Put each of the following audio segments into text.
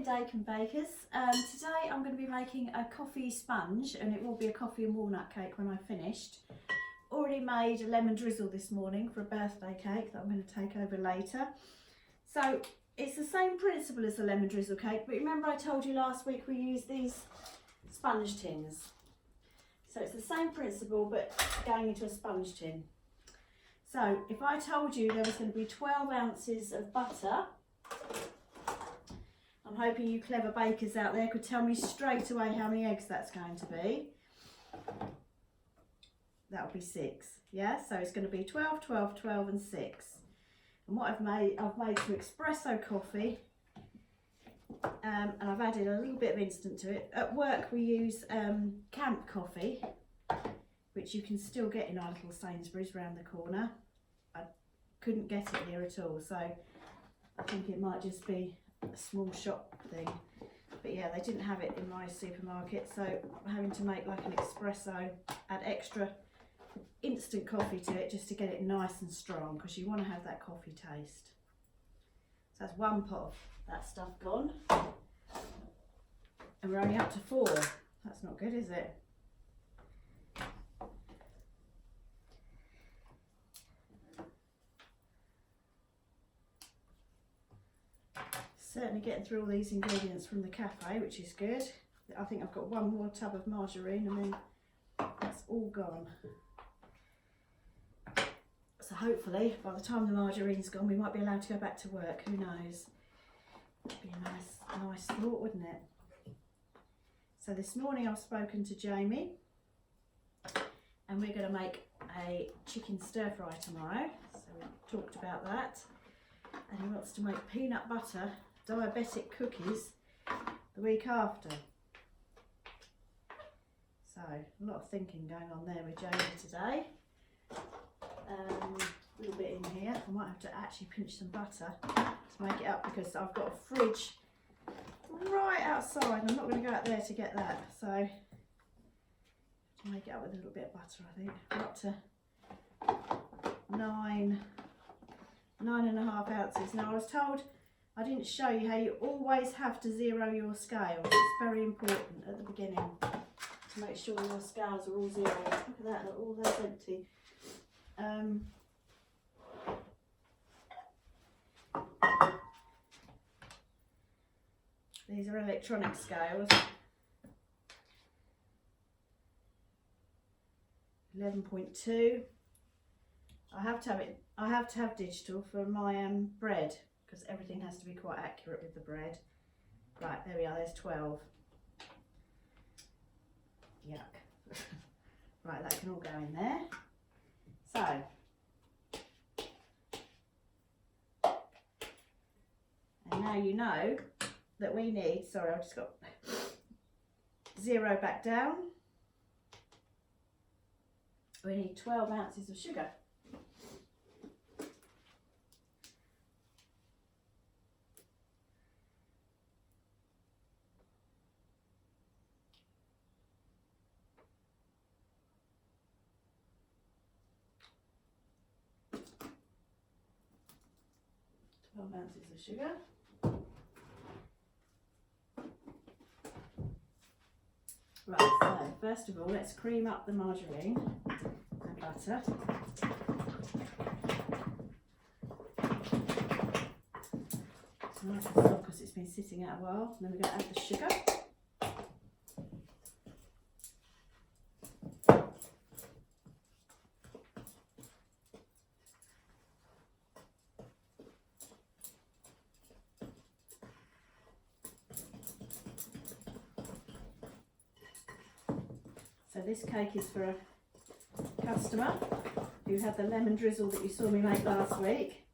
Dakin and Bakers. Today I'm going to be making a coffee sponge, and it will be a coffee and walnut cake when I've finished. Already made a lemon drizzle this morning for a birthday cake that I'm going to take over later. So it's the same principle as the lemon drizzle cake, but remember I told you last week we used these sponge tins. So it's the same principle but going into a sponge tin. So if I told you there was going to be 12 ounces of butter, I'm hoping you clever bakers out there could tell me straight away how many eggs that's going to be. That'll be 6, yeah? So it's going to be 12, 12, 12 and 6. And what I've made some espresso coffee, and I've added a little bit of instant to it. At work we use camp coffee, which you can still get in our little Sainsbury's round the corner. I couldn't get it here at all, so I think it might just be a small shop thing. But yeah, they didn't have it in my supermarket, so I'm having to make like an espresso, add extra instant coffee to it just to get it nice and strong, because you want to have that coffee taste. So that's 1 pot of that stuff gone, and we're only up to 4. That's not good, is it? Certainly getting through all these ingredients from the cafe, which is good. I think I've got 1 more tub of margarine and then that's all gone. So hopefully by the time the margarine's gone we might be allowed to go back to work, who knows. That'd be a nice thought, wouldn't it? So this morning I've spoken to Jamie and we're going to make a chicken stir fry tomorrow. So we talked about that, and he wants to make peanut butter diabetic cookies the week after. So a lot of thinking going on there with Jamie today. A little bit in here. I might have to actually pinch some butter to make it up, because I've got a fridge right outside and I'm not going to go out there to get that. So to make it up with a little bit of butter, I think. We're up to 9.5 ounces. Now I was told, I didn't show you how you always have to zero your scales. It's very important at the beginning to make sure your scales are all zero. Look at that, look, all those empty. These are electronic scales. 11.2. I have to have digital for my bread, because everything has to be quite accurate with the bread. Right, there we are, there's 12. Yuck. Right, that can all go in there. So, and now you know that we need, sorry, I've just got 0 back down. We need 12 ounces of sugar. Ounces of sugar. Right, so first of all let's cream up the margarine and butter. It's nice and soft because it's been sitting out a while. And then we're going to add the sugar. So this cake is for a customer who had the lemon drizzle that you saw me make last week.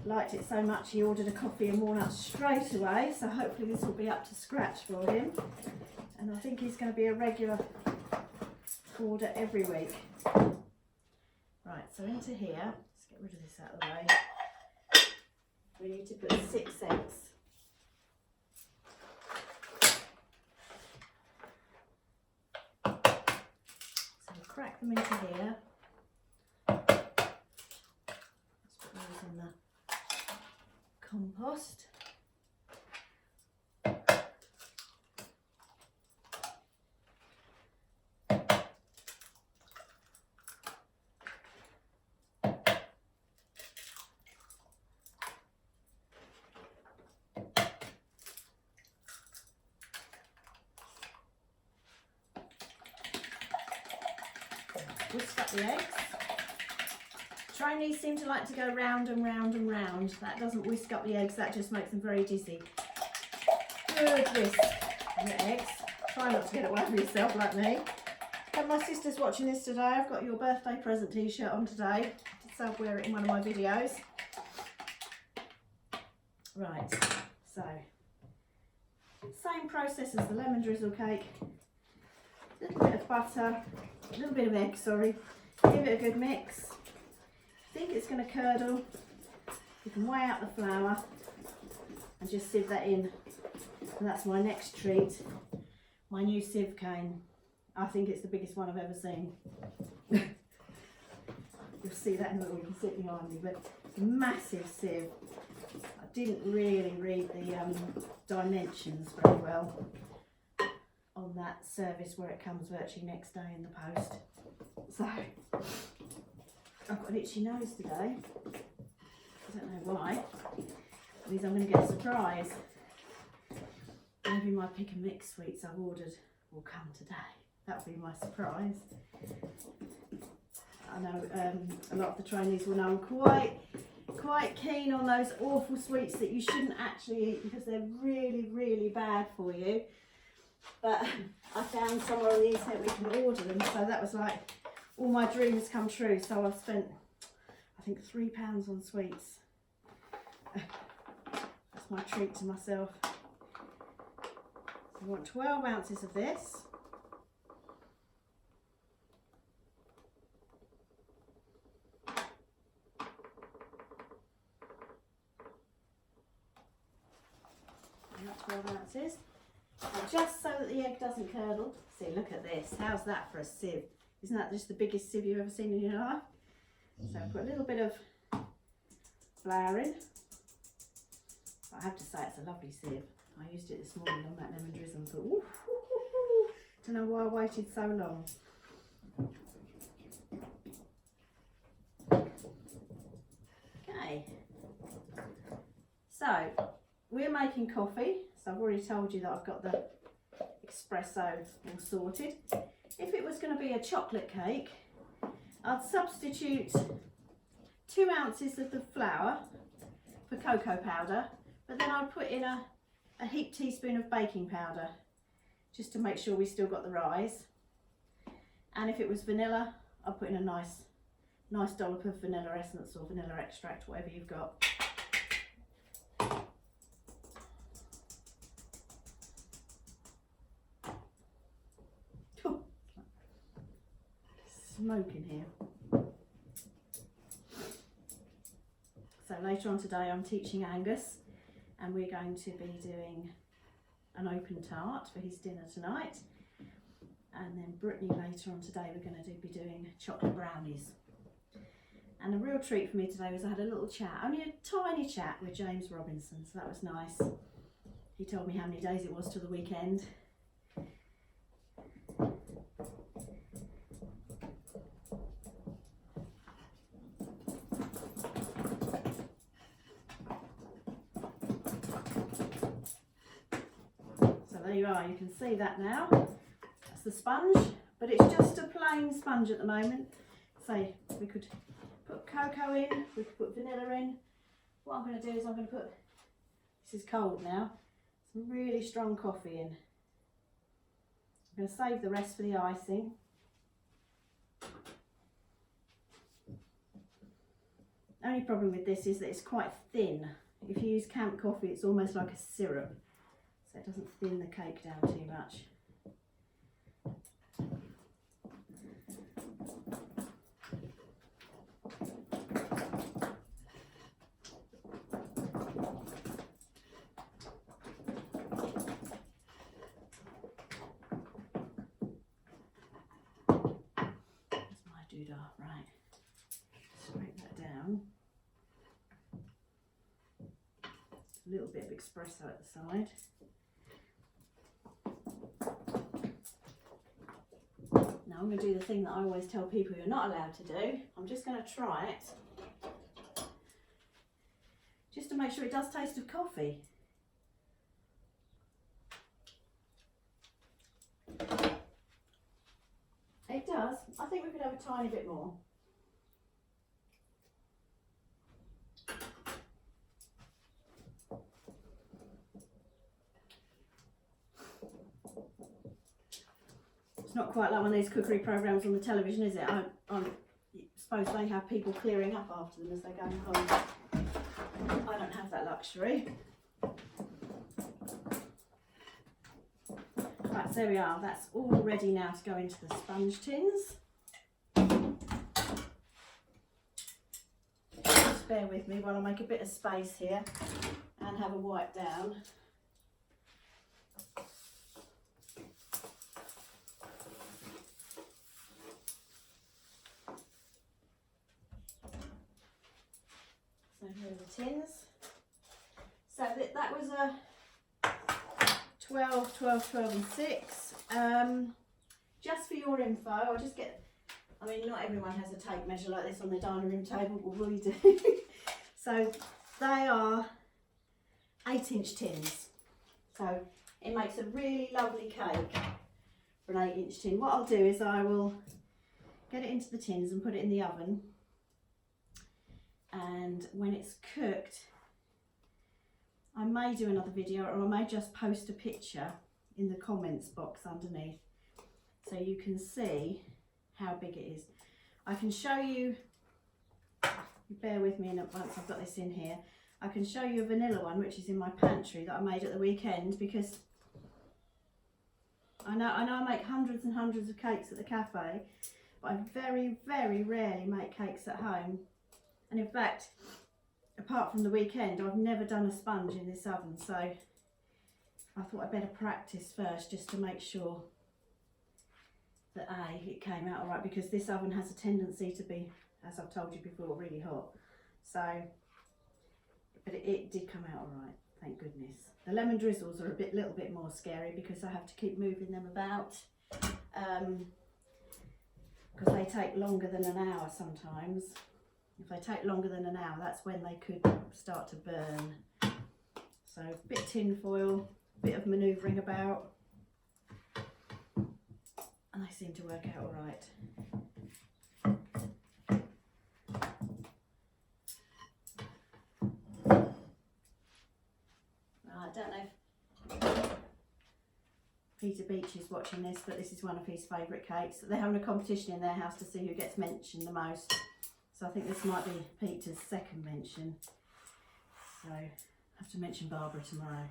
Liked it so much he ordered a coffee and walnuts straight away, so hopefully this will be up to scratch for him. And I think he's going to be a regular order every week. Right, so into here, let's get rid of this out of the way. We need to put 6 eggs. Crack them into here. Let's put those in the compost. whisk up the eggs. Trainees seem to like to go round and round and round. That doesn't whisk up the eggs, that just makes them very dizzy. Good whisk of the eggs. Try not to get it all over yourself like me. And my sister's watching this today. I've got your birthday present t-shirt on today. I'll wear it in one of my videos. Right, so same process as the lemon drizzle cake. A little bit of butter, a little bit of egg, sorry. Give it a good mix. Think it's going to curdle. You can weigh out the flour and just sieve that in. And that's my next treat, my new sieve cane. I think it's the biggest one I've ever seen. You'll see that in a little, you can see it behind me, but massive sieve. I didn't really read the dimensions very well on that service where it comes virtually next day in the post. So, I've got an itchy nose today. I don't know why. It means I'm going to get a surprise. Maybe my pick and mix sweets I've ordered will come today. That'll be my surprise. I know a lot of the trainees will know I'm quite keen on those awful sweets that you shouldn't actually eat because they're really, really bad for you. But I found somewhere on the internet we can order them, so that was like all my dreams come true. So I've spent, I think, £3 on sweets. That's my treat to myself. So I want 12 ounces of this. That's 12 ounces. And just so that the egg doesn't curdle. See, look at this. How's that for a sieve? Isn't that just the biggest sieve you've ever seen in your life? So I've put a little bit of flour in. I have to say it's a lovely sieve. I used it this morning on that lemon drizzle and thought, ooh, don't know why I waited so long. Okay. So, we're making coffee. So I've already told you that I've got the espresso all sorted. If it was going to be a chocolate cake, I'd substitute 2 ounces of the flour for cocoa powder, but then I'd put in a heaped teaspoon of baking powder just to make sure we still got the rise. And if it was vanilla, I'd put in a nice dollop of vanilla essence or vanilla extract, whatever you've got. Smoke in here. So later on today I'm teaching Angus and we're going to be doing an open tart for his dinner tonight, and then Brittany later on today we're going to be doing chocolate brownies. And a real treat for me today was I had a little chat, only a tiny chat, with James Robinson, so that was nice. He told me how many days it was till the weekend. There you are, you can see that now. That's the sponge, but it's just a plain sponge at the moment. So we could put cocoa in, we could put vanilla in. What I'm going to do is I'm going to put, this is cold now, some really strong coffee in. I'm going to save the rest for the icing. Only problem with this is that it's quite thin. If you use camp coffee, it's almost like a syrup. So it doesn't thin the cake down too much. That's my doodah, right. Scrape that down. A little bit of espresso at the side. Now I'm going to do the thing that I always tell people you're not allowed to do. I'm just going to try it, just to make sure it does taste of coffee. It does. I think we could have a tiny bit more. It's not quite like one of these cookery programs on the television, is it? I suppose they have people clearing up after them as they go home. I don't have that luxury. Right, so there we are. That's all ready now to go into the sponge tins. Just bear with me while I make a bit of space here and have a wipe down. So here are the tins. So that was a 12, 12, 12 and 6. Just for your info, I'll just get, I mean, not everyone has a tape measure like this on their dining room table, but we do. So they are 8-inch tins. So it makes a really lovely cake for an 8-inch tin. What I'll do is I will get it into the tins and put it in the oven. And when it's cooked, I may do another video, or I may just post a picture in the comments box underneath so you can see how big it is. I can show you, bear with me once I've got this in here, I can show you a vanilla one which is in my pantry that I made at the weekend, because I know I make hundreds and hundreds of cakes at the cafe, but I very, very rarely make cakes at home. And in fact, apart from the weekend, I've never done a sponge in this oven, so I thought I'd better practice first just to make sure that it came out all right, because this oven has a tendency to be, as I've told you before, really hot. So, but it did come out all right, thank goodness. The lemon drizzles are a little bit more scary because I have to keep moving them about, because they take longer than an hour sometimes. If they take longer than an hour, that's when they could start to burn. So a bit of tin foil, a bit of manoeuvring about, and they seem to work out all right. I don't know if Peter Beach is watching this, but this is one of his favourite cakes. They're having a competition in their house to see who gets mentioned the most. So I think this might be Peter's second mention. So I have to mention Barbara tomorrow.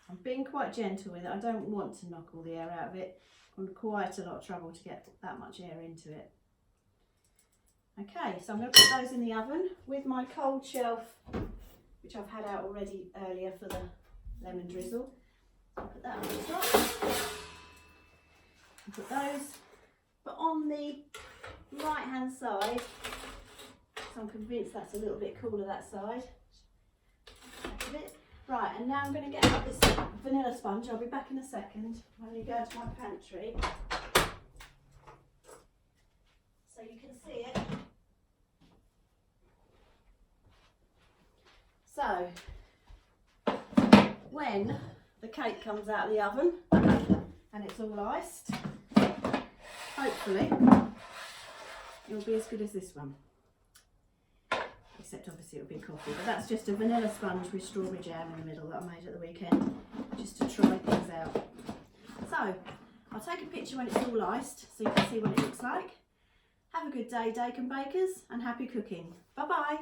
I'm being quite gentle with it. I don't want to knock all the air out of it. I'm quite a lot of trouble to get that much air into it. Okay, so I'm going to put those in the oven with my cold shelf, which I've had out already earlier for the lemon drizzle. I'll put that on the top. I'll put those, but on the right hand side, so I'm convinced that's a little bit cooler that side. That's a bit. Right, and now I'm going to get out this vanilla sponge. I'll be back in a second. I'm going to go to my pantry so you can see it. So, when the cake comes out of the oven and it's all iced, hopefully it'll be as good as this one, except obviously it'll be coffee, but that's just a vanilla sponge with strawberry jam in the middle that I made at the weekend just to try things out. So I'll take a picture when it's all iced so you can see what it looks like. Have a good day, Dake and Bakers, and happy cooking. Bye bye.